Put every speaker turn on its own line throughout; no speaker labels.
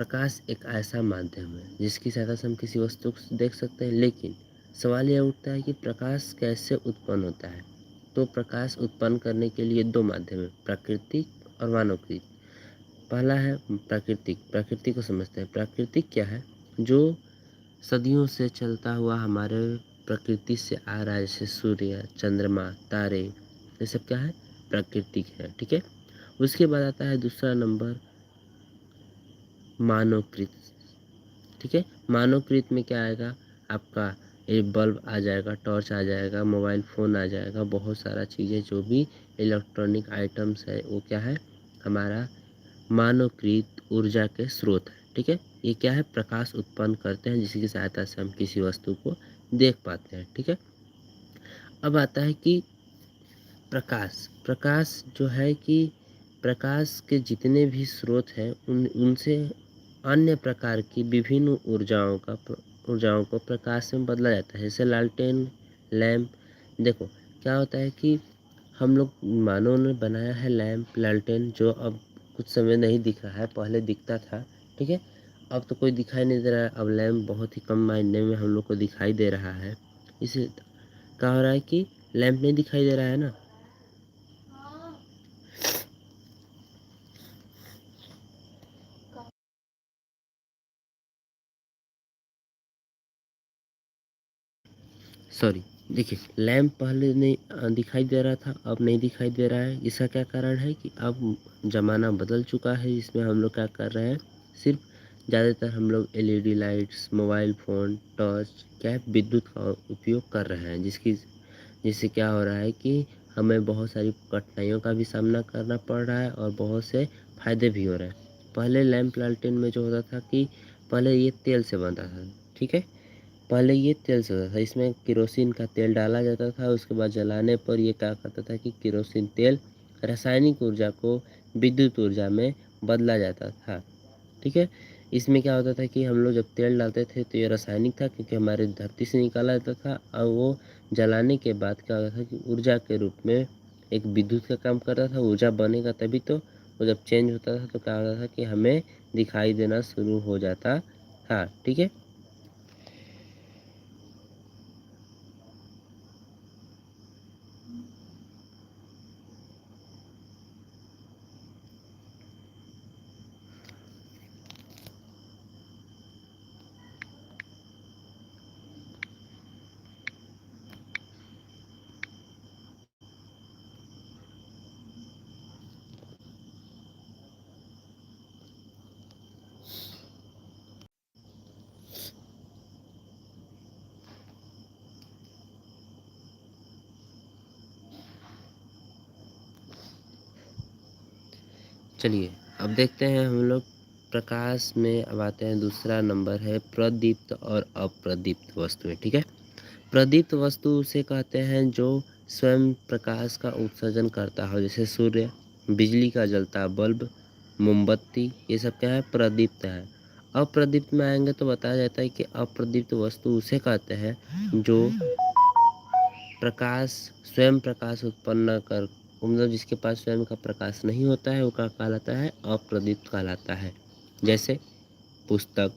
प्रकाश एक ऐसा माध्यम है जिसकी सहायता से हम किसी वस्तु को देख सकते हैं, लेकिन सवाल यह उठता है कि प्रकाश कैसे उत्पन्न होता है। तो प्रकाश उत्पन्न करने के लिए दो माध्यम है, प्राकृतिक और मानवकृत। पहला है प्राकृतिक। प्रकृति को समझते हैं। प्राकृतिक क्या है? जो सदियों से चलता हुआ हमारे प्रकृति से आ रहा है, जैसे सूर्य, चंद्रमा, तारे, ये सब क्या है? प्राकृतिक है। ठीक है। उसके बाद आता है दूसरा नंबर, मानवकृत। ठीक है। मानवकृत में क्या आएगा? आपका ये बल्ब आ जाएगा, टॉर्च आ जाएगा, मोबाइल फ़ोन आ जाएगा, बहुत सारा चीज़ें जो भी इलेक्ट्रॉनिक आइटम्स है वो क्या है? हमारा मानवकृत ऊर्जा के स्रोत है। ठीक है। ये क्या है? प्रकाश उत्पन्न करते हैं जिसकी सहायता से हम किसी वस्तु को देख पाते हैं। ठीक है। अब आता है कि प्रकाश। प्रकाश जो है कि प्रकाश के जितने भी स्रोत हैं उनसे अन्य प्रकार की विभिन्न ऊर्जाओं को प्रकाश में बदला जाता है, जैसे लालटेन, लैंप। देखो क्या होता है कि हम लोग मानव ने बनाया है लैंप, लालटेन, जो अब कुछ समय नहीं दिख रहा है, पहले दिखता था। ठीक है। अब तो कोई दिखाई नहीं दे रहा है। अब लैंप बहुत ही कम मायने में हम लोग को दिखाई दे रहा है। इसे क्या हो रहा है कि लैंप नहीं दिखाई दे रहा है ना। सॉरी। देखिए, लैंप पहले नहीं दिखाई दे रहा था, अब नहीं दिखाई दे रहा है। इसका क्या कारण है कि अब ज़माना बदल चुका है, जिसमें हम लोग क्या कर रहे हैं, सिर्फ ज़्यादातर हम लोग LED lights, mobile phone, torch, क्या है, विद्युत का उपयोग कर रहे हैं, जिससे क्या हो रहा है कि हमें बहुत सारी कठिनाइयों का भी सामना करना पड़ रहा है और बहुत से फ़ायदे भी हो रहे हैं। पहले लैंप लालटेन में जो होता था कि पहले ये तेल से बनता था। ठीक है। पहले ये तेल से होता था, इसमें केरोसिन का तेल डाला जाता था, उसके बाद जलाने पर ये क्या करता था कि केरोसिन तेल रासायनिक ऊर्जा को विद्युत ऊर्जा में बदला जाता था। ठीक है। इसमें क्या होता था कि हम लोग जब तेल डालते थे तो ये रासायनिक था, क्योंकि हमारे धरती से निकाला जाता था, और वो जलाने के बाद क्या होता था कि ऊर्जा के रूप में एक विद्युत का काम करता था। ऊर्जा बनेगा तभी तो, वो जब चेंज होता था तो क्या होता था कि हमें दिखाई देना शुरू हो जाता था। ठीक है। चलिए, अब देखते हैं हम लोग प्रकाश में। अब आते हैं, दूसरा नंबर है प्रदीप्त और अप्रदीप्त वस्तुएं। ठीक है। प्रदीप्त वस्तु उसे कहते हैं जो स्वयं प्रकाश का उत्सर्जन करता हो, जैसे सूर्य, बिजली का जलता बल्ब, मोमबत्ती, ये सब क्या है? प्रदीप्त है। अप्रदीप्त में आएंगे तो बताया जाता है कि अप्रदीप्त वस्तु उसे कहते हैं जो प्रकाश स्वयं प्रकाश उत्पन्न कर, मतलब जिसके पास स्वयं का प्रकाश नहीं होता है, वो क्या कहलाता है? अप्रदीप्त कहलाता है। जैसे पुस्तक,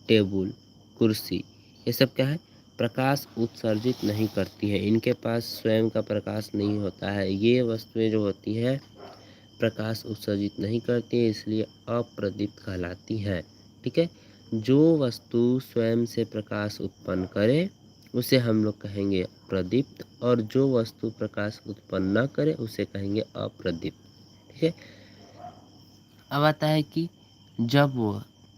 टेबुल, कुर्सी, ये सब क्या है? प्रकाश उत्सर्जित नहीं करती है, इनके पास स्वयं का प्रकाश नहीं होता है। ये वस्तुएं जो होती हैं प्रकाश उत्सर्जित नहीं करती हैं, इसलिए अप्रदीप्त कहलाती हैं। ठीक है। जो वस्तु स्वयं से प्रकाश उत्पन्न करे उसे हम लोग कहेंगे प्रदीप्त, और जो वस्तु प्रकाश उत्पन्न न करे उसे कहेंगे अप्रदीप्त। ठीक है। अब आता है कि जब वो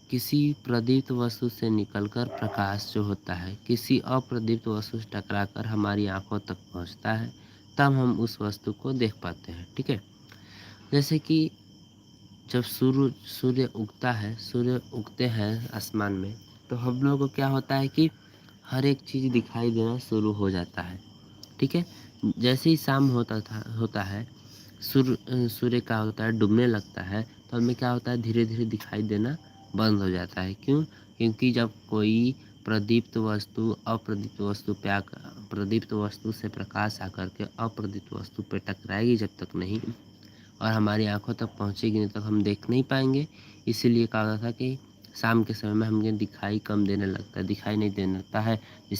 किसी प्रदीप्त वस्तु से निकलकर प्रकाश जो होता है किसी अप्रदीप्त वस्तु से टकराकर हमारी आंखों तक पहुंचता है, तब हम उस वस्तु को देख पाते हैं। ठीक है। जैसे कि जब सूर्य उगता है, सूर्य उगते हैं आसमान में, तो हम लोगों को क्या होता है कि हर एक चीज़ दिखाई देना शुरू हो जाता है। ठीक है। जैसे ही शाम होता है, सूर्य क्या होता है? डूबने लगता है, तो हमें क्या होता है? धीरे धीरे दिखाई देना बंद हो जाता है। क्यों? क्योंकि जब कोई प्रदीप्त वस्तु अप्रदीप्त वस्तु पे आकर, प्रदीप्त वस्तु से प्रकाश आकर के अप्रदीप्त वस्तु पे टकराएगी जब तक नहीं, और हमारी आंखों तक पहुंचेगी नहीं, तब हम देख नहीं पाएंगे। इसीलिए कहा था कि शाम के समय में हमें दिखाई कम देने लगता है, दिखाई नहीं देने लगता है, जिससे